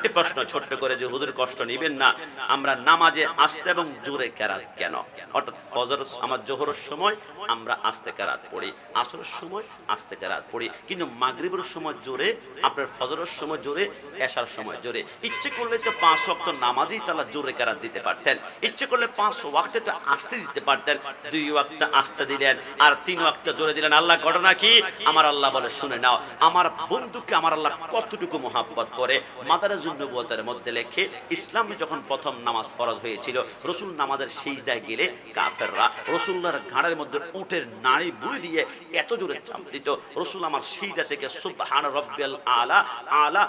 আরেকটি প্রশ্ন ছোট্ট করে যে হুজুর কষ্ট নেবেন না, আমরা নামাজে আস্তে এবং জোরে কেরাত কেন? অর্থাৎ ফজর আমার জোহরের সময় আমরা আস্তে কেরাত পড়ি, আসরের সময় আস্তে কেরাত পড়ি, কিন্তু মাগরিবের সময় জোরে, আপনার ফজরের সময় জোরে, এশার সময় জোরে। ইচ্ছে করলে তো 5 ওয়াক্ত নামাজেই তারা জোরে কেরাত দিতে পারতেন, ইচ্ছে করলে 5 ওয়াক্তে তো আস্তে দিতে পারতেন। 2 ওয়াক্ত আস্তে দিলেন আর 3 ওয়াক্ত জোরে দিলেন। আল্লাহ ঘটনা কি? আমার আল্লাহ বলে শুনে নাও, আমার বন্ধুকে আমার আল্লাহ কতটুকু মহাব্বত করে। মাদারাজুন নবুয়তের মধ্যে লেখে, ইসলামে যখন প্রথম নামাজ ফরজ হয়েছিল, রসুল নামাজের সিজদায় গেলে কাফেররা রসুল্লাহর ঘাড়ের মধ্যে উটের নাড়ি বুড়ি দিয়ে এত জোরে চাপ দিত, রসুল আমার সিজদা থেকে সুবহান রাব্বিয়াল আলা আলা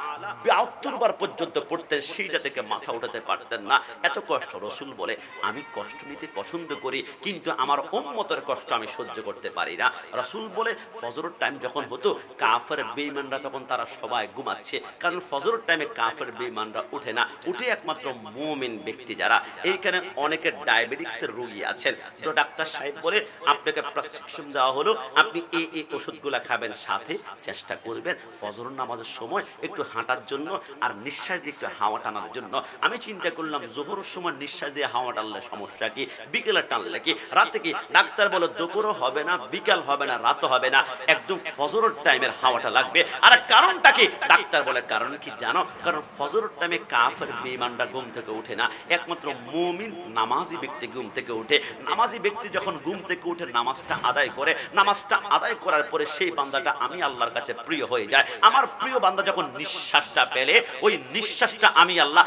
72 বার পর্যন্ত পড়তেন, সিজদা থেকে মাথা উঠাতে পারতেন না, এত কষ্ট। রসুল বলে আমি কষ্ট নিতে পছন্দ করি, কিন্তু আমার উম্মতের কষ্ট আমি সহ্য করতে পারি না। রসুল বলে ফজরের টাইম যখন হতো, কাফের বেঈমানরা তখন তারা সবাই ঘুমাচ্ছে, কারণ ফজরের টাইমে কাফের বেঈমানরা উঠে না, উঠে একমাত্র মুমিন ব্যক্তি যারা। এইখানে অনেকে ডায়াবেটিক্সের রোগী আছেন, তো ডাক্তার সাহেব বলে আপনাকে প্রেসক্রিপশন দেওয়া হলো, আপনি এই ওষুধগুলা খাবেন, সাথে চেষ্টা করবেন ফজর নামাজের সময় একটু হাঁটার জন্য আর নিঃশ্বাস দিয়ে একটু হাওয়া টানার জন্য। আমি চিন্তা করলাম জোহরের সময় নিঃশ্বাস দিয়ে হাওয়া টানলে সমস্যা কি, বিকেলে টানলে কি, রাতে কি? ডাক্তার বলে দুপুরও হবে না, বিকাল হবে না, রাতও হবে না, একদম ফজরের টাইমের হাওয়াটা লাগবে। আর কারণটা কি? ডাক্তার বলে কারণ কি জানো? কারণ ফজরের টাইমে কাফের বেঈমানরা ঘুম থেকে উঠে না, একমাত্র মুমিন নামাজি ব্যক্তি ঘুম থেকে উঠে। নামাজি ব্যক্তি যখন ঘুম থেকে উঠে নামাজটা আদায় করে, নামাজটা আদায় করার পরে সেই বান্দাটা আমি আল্লাহর কাছে প্রিয় হয়ে যায়। আমার প্রিয় বান্দা যখন নিঃশ্বাসটা পেলে, ওই নিঃশ্বাসটা আমি আল্লাহ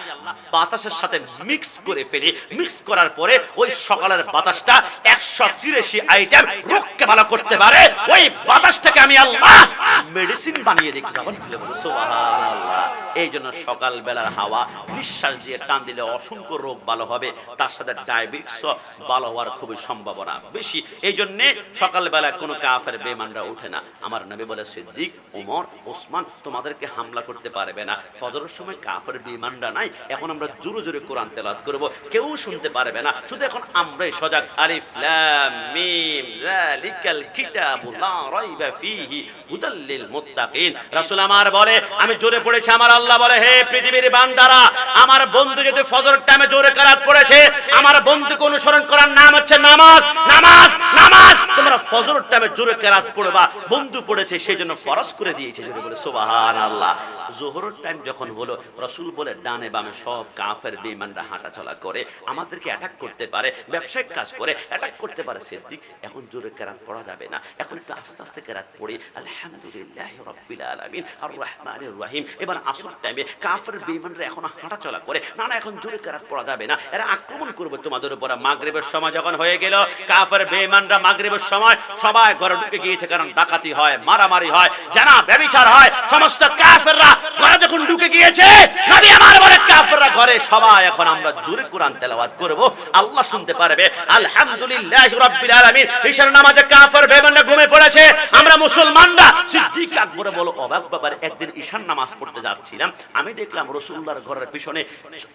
বাতাসের সাথে মিক্স করে ফেলি, মিক্স করার পরে ওই সকালের বাতাসটা 183 আইটেম রোগকে ভালো করতে পারে, ওই বাতাসটাকে আমি আল্লাহ মেডিসিন বানিয়ে দিই। যখন খুলে বলো সুবহানাল্লাহ। এই জন্য সকাল বেলার হাওয়া নিঃশ্বাস দিয়ে টান দিলে অসংখ্য রোগ ভালো হবে, তার সাথে ডায়াবেটিস ভালো হওয়ার খুবই সম্ভাবনা বেশি। এই জন্য সকালবেলা কোনো কাফের বেঈমানরা উঠে না। আমার নবী বলে সিদ্দিক, ওমর, ওসমান তোমাদেরকে হামলা করতে পারবে না, ফজরের সময় কাফের বেঈমানরা নাই, এখন আমরা জোরে জোরে কোরআন তেলাওয়াত করব, কেউ শুনতে পারবে না, শুধু এখন আমরাই সজাগ। আলিফ লাম মিম যালিকাল কিতাবু লা রাইবা ফীহি হুদাল লিল মুত্তাকিন। রাসূল আমার বলে, আমি জোরে পড়েছি, আমার আল্লাহ বলে হে পৃথিবীর বান্দারা, আমার বন্ধু যদি ফজরের টাইমে জোরে কেরাত পড়েছে, আমার বন্ধুকে অনুসরণ করার নাম হচ্ছে নামাজ। নামাজ নামাজ তোমরা ফজরের টাইমে জোরে কেরাত পড়বা, বন্ধু পড়েছে সেই জন্য ফরজ করে দিয়েছে, জোরে বলে সুবহানাল্লাহ। যোহরের টাইম যখন হলো, রাসূল বলে ডানে বামে সব কাফের বেঈমানরা হাঁটাচলা করে, আমাদেরকে অ্যাটাক করতে পারে, ব্যবসায়িক কাজ করে অ্যাটাক করতে পারে। সিদ্দিক, এখন জোরে কেরাত পড়া যাবে না, এখন একটু আস্তে আস্তে কেরাত পড়ি, আলহামদুলিল্লাহি রাব্বিল আলামিন আর রহমানির রহিম। এবার আসর টাইমে কাফের বেঈমানরা এখন হাঁটাচলা করে, না না এখন জোরে কেরাত পড়া যাবে না, এরা আক্রমণ করবে তোমাদের উপর। মাগরিবের সময় যখন হয়ে গেল, কাফের বেঈমানরা মাগরিবের সময় সবাই ঘরে ঢুকে গিয়েছে, কারণ ডাকাতি হয়, মারামারি হয়, জানা ব্যভিচার হয়, সমস্ত কাফেররা ঘরে যখন ঢুকে গিয়েছে, নবী আমার বলে কাফেররা ঘরে সবাই এখন আমরা জোরে কোরআন তেলাওয়াত করব, আল্লাহ শুনতে পারবে। আলহামদুলিল্লাহি রাব্বিল আলামিন। ঈশার নামাজে কাফের বেঈমানরা ঘুমিয়ে পড়েছে, আমরা মুসলমানরা। সিদ্দিক আকবর বলো অবাক ব্যাপার, একদিন ঈশার নামাজ পড়তে যাচ্ছিলাম, আমি দেখলাম রাসূলুল্লাহর ঘরের পিছনে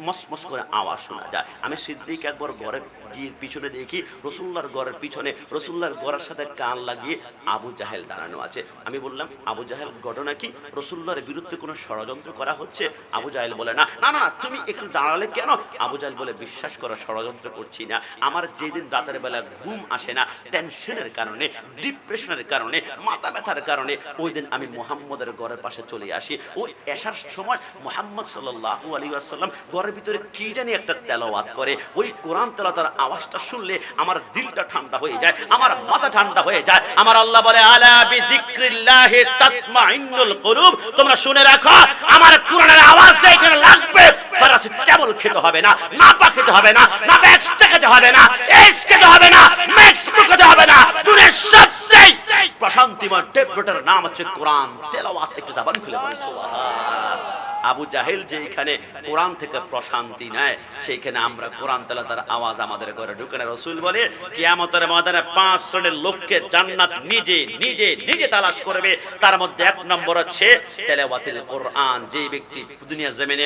মসমস করে আওয়াজ শোনা যায়। আমি সিদ্দিক আকবর ঘরের গিয়ে পিছনে দেখি রাসূলুল্লাহর ঘরের পিছনে, রাসূলুল্লাহর ঘরের সাথে কান লাগিয়ে আবু জাহেল দাঁড়ানো আছে। আমি বললাম, আবু জাহেল ঘটনা কি? রাসূলুল্লাহর বিরুদ্ধে কোনো ষড়যন্ত্র করা হচ্ছে? আবু জাহেল বলে না না না, তুমি এখানে দাঁড়ালে কেন? আবু জাহেল বলে, বিশ্বাস করো ষড়যন্ত্র করছি না, আমার যেদিন রাতের বেলা ঘুম আসে না টেনশনের কারণে, ডিপ্রেশনের কারণে, মাথা ব্যথার কারণে, ওই দিন আমি মুহাম্মদের ঘরের পাশে চলে আসি। ওই এশার সময় মুহাম্মদ সাল্লাল্লাহু আলাইহি ওয়াসাল্লাম ঘরের ভিতরে কি জানি একটা তেলাওয়াত করে, ওই কোরআন তেলাওয়াতের আওয়াজটা শুনলে আমার দিলটা ঠান্ডা হয়ে যায়, আমার মাথা ঠান্ডা হয়ে যায়। আমার আল্লাহ বলে, আলা বিযিকরিল্লাহি তাতমাইন্নুল কুলুব। তোমরা শুনে রাখো, আমার কোরআনের আওয়াজ এখানে লাগবে, প্যারাসিটামল খেতে হবে না, নাপা খেতে হবে না, নাপা এক্সট্রা খেতে হবে না, এস খেতে হবে না, ম্যাক্স খেতে হবে না, দুনিয়ার সবচেয়ে প্রশান্তিময় টেবলেটের নাম হচ্ছে কোরআন তেলাওয়াত। একটু জবান খুলে বলি সুবহানাল্লাহ। আবু জাহেল যেখানে কোরআন থেকে প্রশান্তি নেয়, সেইখানে আমরা কোরআন তেলাওয়াতের আওয়াজ আমাদের ঘরে ঢুকে না। রাসূল বলে, কিয়ামতের ময়দানে 5 শ্রেণীর লোককে জান্নাত নিজে নিজে নিজে তালাশ করবে। তার মধ্যে 1 নম্বর হচ্ছে তেলাওয়াতুল কোরআন। যে ব্যক্তি দুনিয়ার জমিনে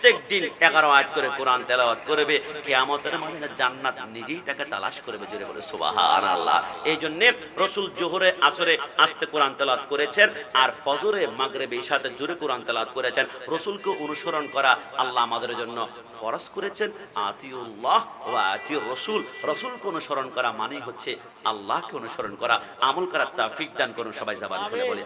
প্রত্যেক দিন 11 আয়াত করে কোরআন তেলাওয়াত করবে, কিয়ামতের মাঠে জান্নাত নিজেই তাকে তালাশ করবে। জোরে বলে সুবহানাল্লাহ। এই জন্য রাসূল জোহরে আসরে আস্তে কোরআন তেলাওয়াত করেছেন, আর ফজরে মাগরিবে ইশাতে জোরে কোরআন তেলাওয়াত করেছেন। রাসূলকে অনুসরণ করা আল্লাহ আমাদের জন্য ফরজ করেছেন। আতিউল্লাহ ওয়া আতিউর রাসূল, রাসূলকে অনুসরণ করা মানেই হচ্ছে আল্লাহকে অনুসরণ করা। আমল করার তৌফিক দান করুন। সবাই জবান খুলে বলি